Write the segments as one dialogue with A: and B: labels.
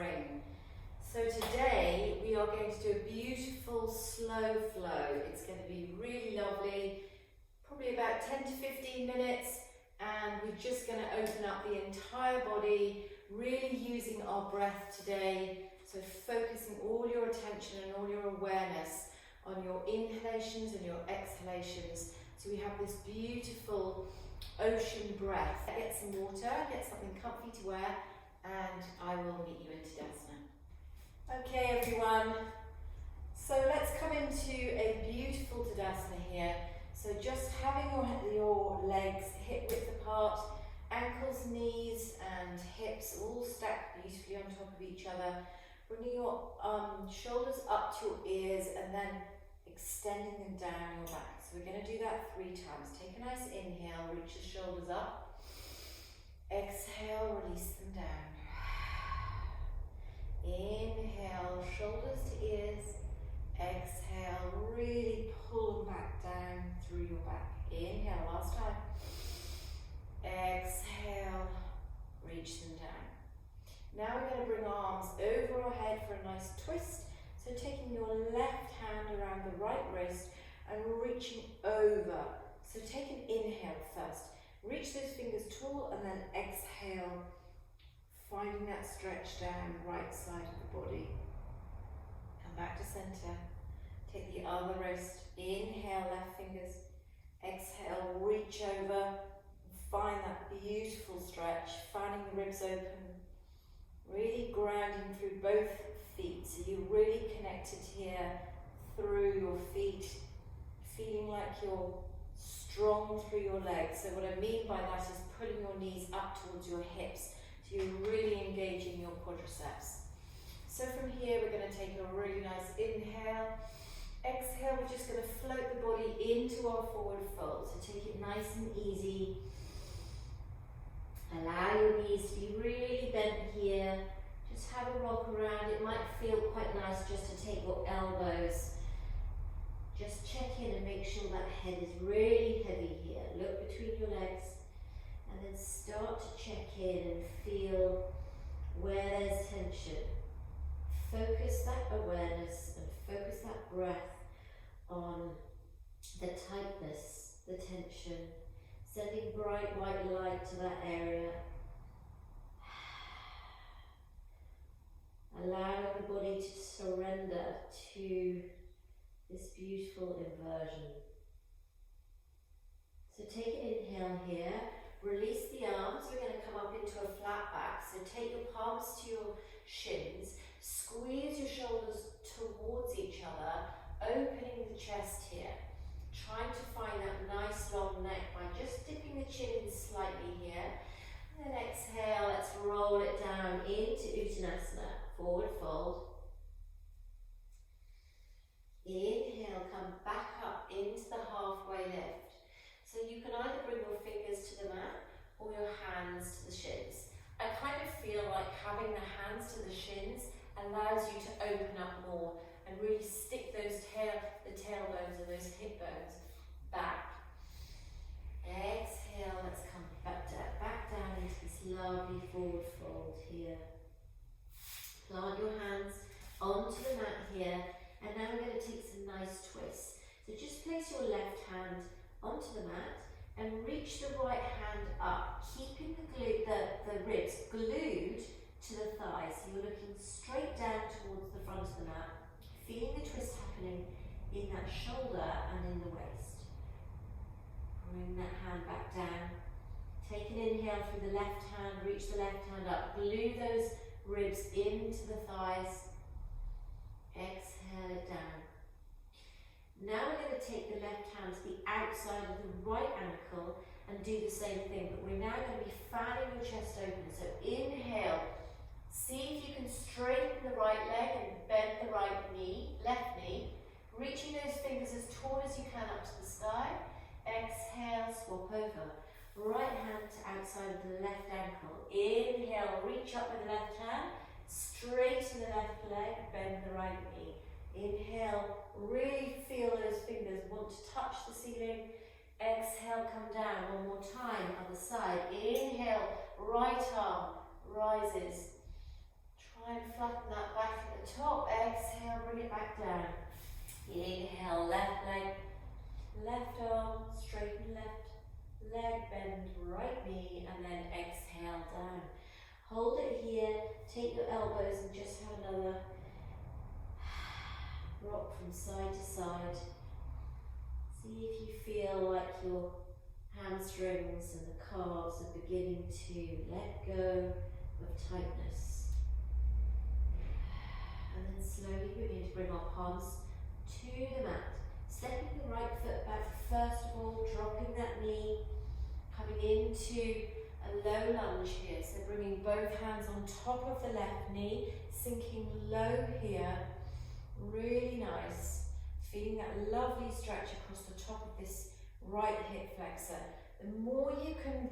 A: spring. So today we are going to do a beautiful slow flow. It's going to be really lovely, probably about 10 to 15 minutes, and we're just going to open up the entire body, really using our breath today. So focusing all your attention and all your awareness on your inhalations and your exhalations. So we have this beautiful ocean breath. Get some water, get something comfy to wear, and I will meet you in Tadasana. Okay everyone, so let's come into a beautiful Tadasana here. So just having your legs hip width apart, ankles, knees and hips all stacked beautifully on top of each other. Bringing your shoulders up to your ears and then extending them down your back. So we're going to do that 3 times. Take a nice inhale, reach the shoulders up. Exhale, release them down. Inhale, shoulders to ears. Exhale, really pull them back down through your back. Inhale, last time. Exhale, reach them down. Now we're going to bring arms over our head for a nice twist. So taking your left hand around the right wrist and reaching over. So take an inhale first. Reach those fingers tall and then exhale. Finding that stretch down the right side of the body. Come back to center. Take the other wrist. Inhale, left fingers. Exhale, reach over. Find that beautiful stretch. Finding the ribs open. Really grounding through both feet. So you're really connected here through your feet. Feeling like you're strong through your legs. So what I mean by that is pulling your knees up towards your hips. So you're really engaging your quadriceps. So from here we're going to take a really nice inhale. Exhale, we're just going to float the body into our forward fold. So take it nice and easy. Allow your knees to be really bent here. Just have a rock around. It might feel quite nice just to take your elbows. Just check in and make sure that head is really heavy here. Look between your legs. And then start to check in and feel where there's tension. Focus that awareness and focus that breath on the tightness, the tension, sending bright white light to that area. Allowing the body to surrender to this beautiful inversion. So take an inhale here. Release the arms, we're going to come up into a flat back. So take your palms to your shins, squeeze your shoulders towards each other, opening the chest here. Trying to find that nice long neck by just dipping the chin in slightly here. And then exhale, let's roll it down into Uttanasana, forward fold. Inhale, come back up into the halfway lift. So you can either bring your fingers to the mat or your hands to the shins. I kind of feel like having the hands to the shins allows you to open up more and really stick those the tailbones and those hip bones back. Exhale, let's come back down into this lovely forward fold here. Plant your hands onto the mat here, and now we're going to take some nice twists. So just place your left hand onto the mat and reach the right hand up, keeping the ribs glued to the thighs. So you're looking straight down towards the front of the mat, feeling the twist happening in that shoulder and in the waist. Bring that hand back down. Take an inhale through the left hand, reach the left hand up, glue those ribs into the thighs. Exhale it down. Now we're going to take the left hand to the outside of the right ankle and do the same thing, but we're now going to be fanning your chest open. So inhale, see if you can straighten the right leg and bend the right knee, left knee, reaching those fingers as tall as you can up to the sky. Exhale, swap over. Right hand to outside of the left ankle. Inhale, reach up with the left hand, straighten the left leg, bend the right knee. Inhale, really feel those fingers want to touch the ceiling. Exhale, come down. One more time, other side. Inhale, right arm rises. Try and flatten that back at the top. Exhale, bring it back down. Inhale, left leg, left arm, straighten left leg, bend right knee, and then exhale down. Hold it here, take your elbows and just have another rock from side to side. See if you feel like your hamstrings and the calves are beginning to let go of tightness. And then slowly we're going to bring our palms to the mat. Stepping the right foot back first of all, dropping that knee, coming into a low lunge here. So bringing both hands on top of the left knee, sinking low here. Really nice. Feeling that lovely stretch across the top of this right hip flexor. The more you can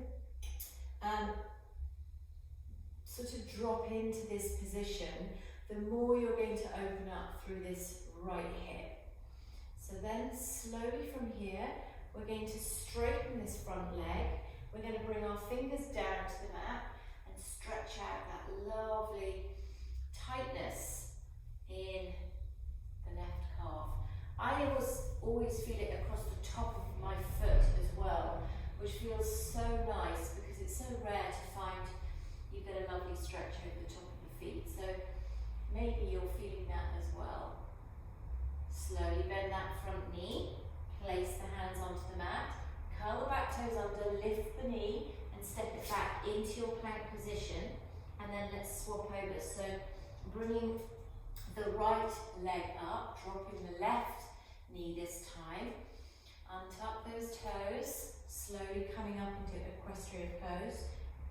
A: sort of drop into this position, the more you're going to open up through this right hip. So then slowly from here, we're going to straighten this front leg. We're going to bring our fingers down to the mat and stretch out that lovely tightness in the left calf. I always feel it across the top of my foot as well, which feels so nice because it's so rare to find you get a lovely stretch over the top of the feet. So maybe you're feeling that as well. Slowly bend that front knee, place the hands onto the mat, curl the back toes under, lift the knee and step it back into your plank position, and then let's swap over. So bringing the right leg up, dropping the left knee this time, untuck those toes, slowly coming up into equestrian pose,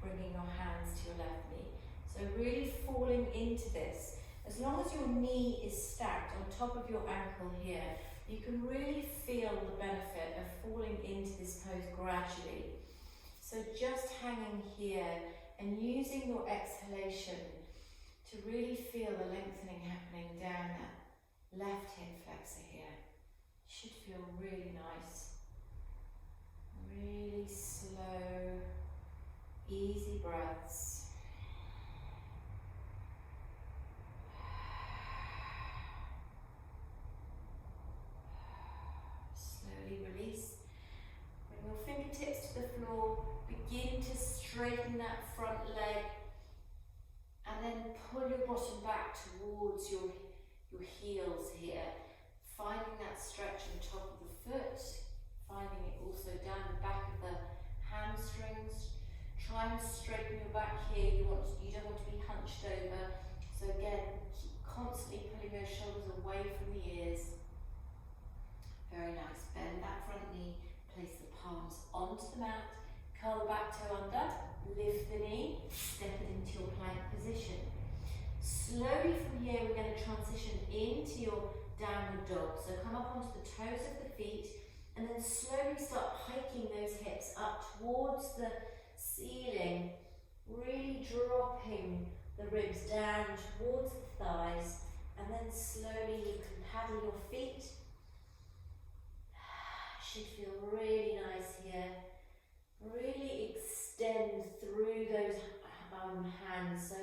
A: bringing your hands to your left knee. So really falling into this. As long as your knee is stacked on top of your ankle here, you can really feel the benefit of falling into this pose gradually. So just hanging here and using your exhalation to really feel the lengthening happening down that left hip flexor here. Should feel really nice. Really slow, easy breaths. Slowly release. Bring your fingertips to the floor. Begin to straighten that front leg. And then pull your bottom back towards your heels here. Finding that stretch on top of the foot. Finding it also down the back of the hamstrings. Try and straighten your back here. You don't want to be hunched over. So again, keep constantly pulling those shoulders away from the ears. Very nice. Bend that front knee. Place the palms onto the mat. Curl the back toe under. Lift the knee. Step it into your plank position. Slowly from here, we're going to transition into your downward dog. So come up onto the toes of the feet and then slowly start hiking those hips up towards the ceiling, really dropping the ribs down towards the thighs, and then slowly you can paddle your feet. Should feel really nice here. Really extend through those hands, so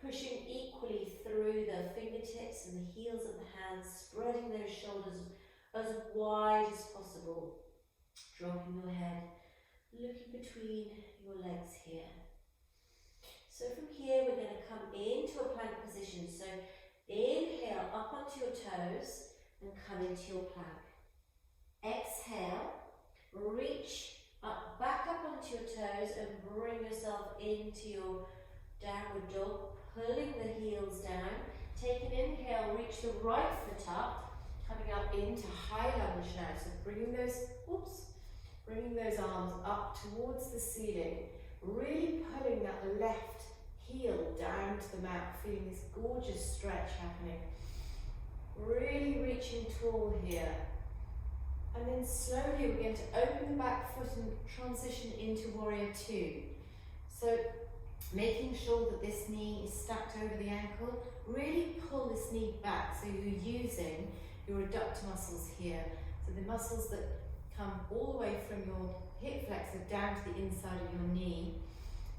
A: pushing equally through the fingertips and the heels of the hands, spreading those shoulders as wide as possible. Dropping your head, looking between your legs here. So from here we're going to come into a plank position. So inhale up onto your toes and come into your plank. Exhale, reach up, back up onto your toes and bring yourself into your downward dog, pulling the heels down. Take an inhale, reach the right foot up, coming up into high lunge now. So bringing those arms up towards the ceiling, really pulling that left heel down to the mat, feeling this gorgeous stretch happening. Really reaching tall here. And then slowly we're going to open the back foot and transition into warrior two. So making sure that this knee is stacked over the ankle, really pull this knee back so you're using your adductor muscles here. So the muscles that come all the way from your hip flexor down to the inside of your knee.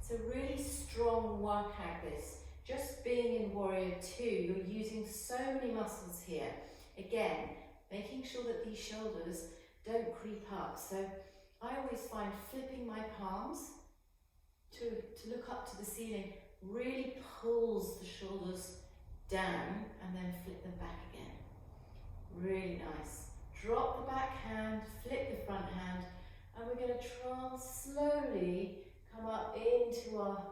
A: So really strong work out this.
B: just being in Warrior Two, you're using so many muscles here. Again, making sure that these shoulders don't creep up. So I always find flipping my palms to look up to the ceiling really pulls the shoulders down, and then flip them back again. Really nice. Drop the back hand, flip the front hand, and we're going to try and slowly come up into our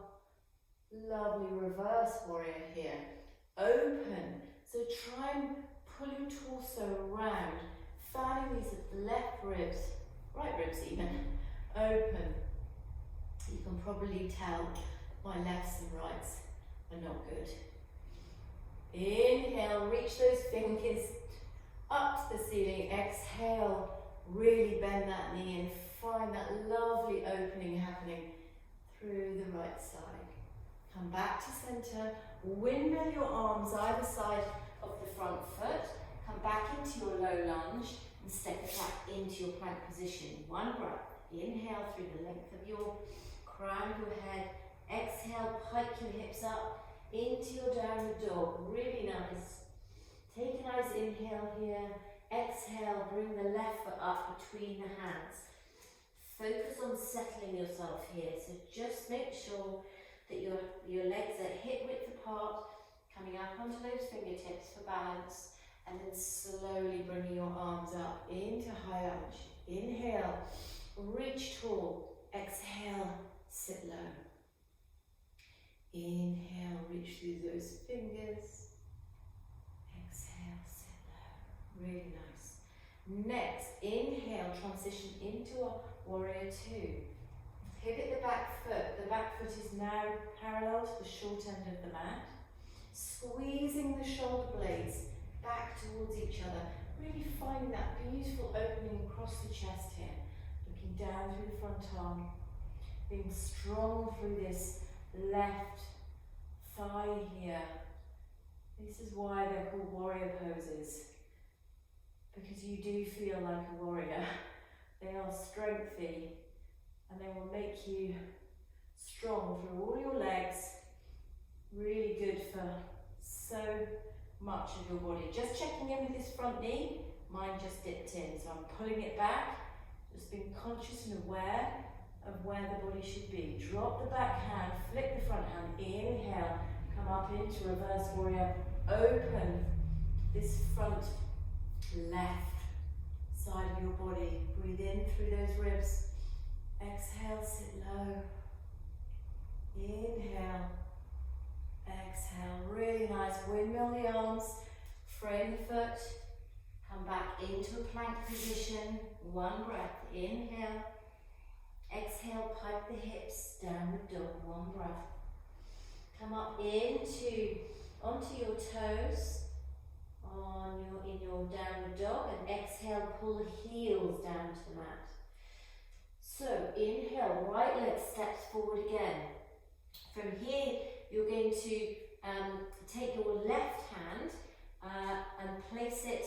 B: lovely reverse warrior here. Open. So try and pull your torso around, fanning these left ribs, right ribs even, open. You can probably tell my lefts and rights are not good. Inhale, reach those fingers up to the ceiling. Exhale, really bend that knee and find that lovely opening happening through the right side. Come back to center, windmill your arms either side of the front foot. Come back into your low lunge and step it back into your plank position. One breath. Inhale through the length of your crown of your head. Exhale, pike your hips up into your downward dog. Really nice. Take a nice inhale here. Exhale, bring the left foot up between the hands. Focus on settling yourself here. So just make sure that your legs are hip width apart, coming up onto those fingertips for balance, and then slowly bringing your arms up into high lunge. Inhale, reach tall. Exhale, sit low. Inhale, reach through those fingers. Exhale, sit low. Really nice. Next, inhale, transition into a warrior two. Pivot the back foot. The back foot is now parallel to the short end of the mat. Squeezing the shoulder blades back towards each other. Really finding that beautiful opening across the chest here. Looking down through the front arm. Being strong through this left thigh here. This is why they're called warrior poses. Because you do feel like a warrior. They are strengthy. And they will make you strong through all your legs. Really good for so much of your body. Just checking in with this front knee. Mine just dipped in, so I'm pulling it back. Just being conscious and aware of where the body should be. Drop the back hand, flip the front hand. Inhale, come up into reverse warrior. Open this front left side of your body. Breathe in through those ribs. Exhale, sit low. Inhale. Exhale. Really nice. Windmill the arms. Frame the foot. Come back into a plank position. One breath. Inhale. Exhale. Pipe the hips. Downward dog. One breath. Come up onto your toes. In your downward dog. And exhale. Pull the heels down to the mat. So inhale, right leg steps forward again. From here, you're going to take your left hand and place it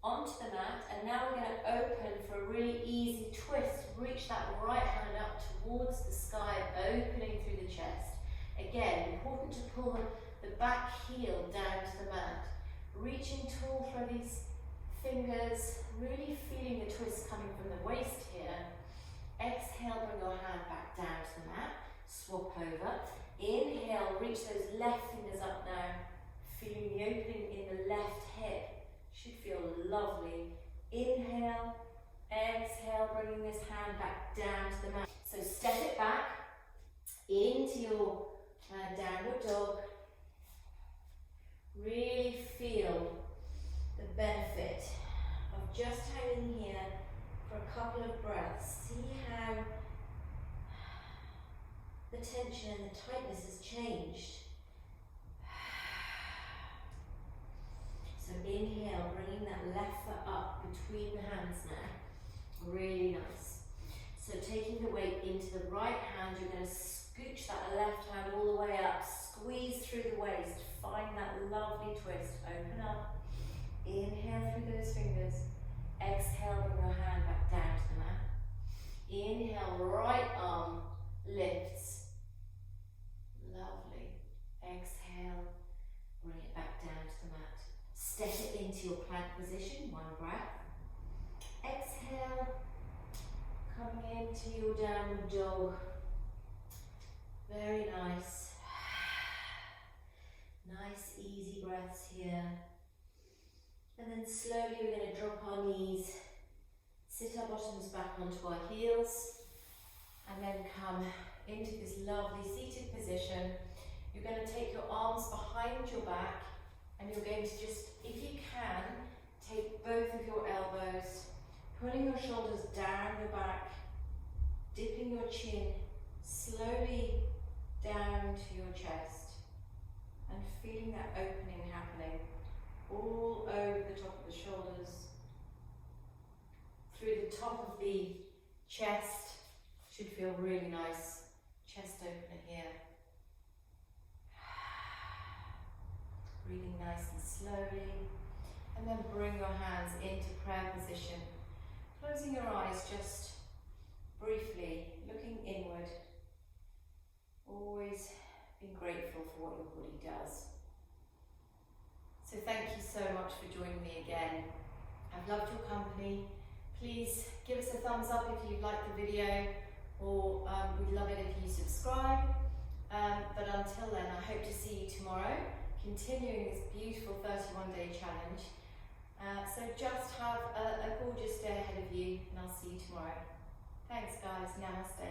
B: onto the mat. And now we're going to open for a really easy twist. Reach that right hand up towards the sky, opening through the chest. Again, important to pull the back heel down to the mat. Reaching tall for these fingers, really feeling the twist coming from the waist here. Exhale, bring your hand back down to the mat. Swap over. Inhale, reach those left fingers up now. Feeling the opening in the left hip. Should feel lovely. Inhale, exhale, bringing this hand back down to the mat. So step it back into your downward dog. Really feel the benefit of just hanging here for a couple of breaths. See how the tension and the tightness has changed. So inhale, bringing that left foot up between the hands now. Really nice. So taking the weight into the right hand, you're going to scooch that left hand all the way up. Squeeze through the waist. Find that lovely twist. Open up. Inhale through those fingers. Exhale, bring your hand back down to the mat. Inhale, right arm lifts. Lovely. Exhale,
A: into your downward dog. Very nice. Nice easy breaths here. And then slowly we're going to drop our knees, sit our bottoms back onto our heels, and then come into this lovely seated position. You're going to take your arms behind your back, and you're going to just, if you can, take both of your elbows, pulling your shoulders down your back, dipping your chin slowly down to your chest, and feeling that opening happening all over the top of the shoulders, through the top of the chest. Should feel really nice. Chest opener here. Breathing nice and slowly. And then bring your hands into prayer position. Closing your eyes just briefly, looking inward. Always being grateful for what your body does. So thank you so much for joining me again. I've loved your company. Please give us a thumbs up if you've liked the video, or we'd love it if you subscribe. But until then, I hope to see you tomorrow, continuing this beautiful 31-day challenge. So just have a gorgeous day ahead of you, and I'll see you tomorrow. Thanks guys, namaste.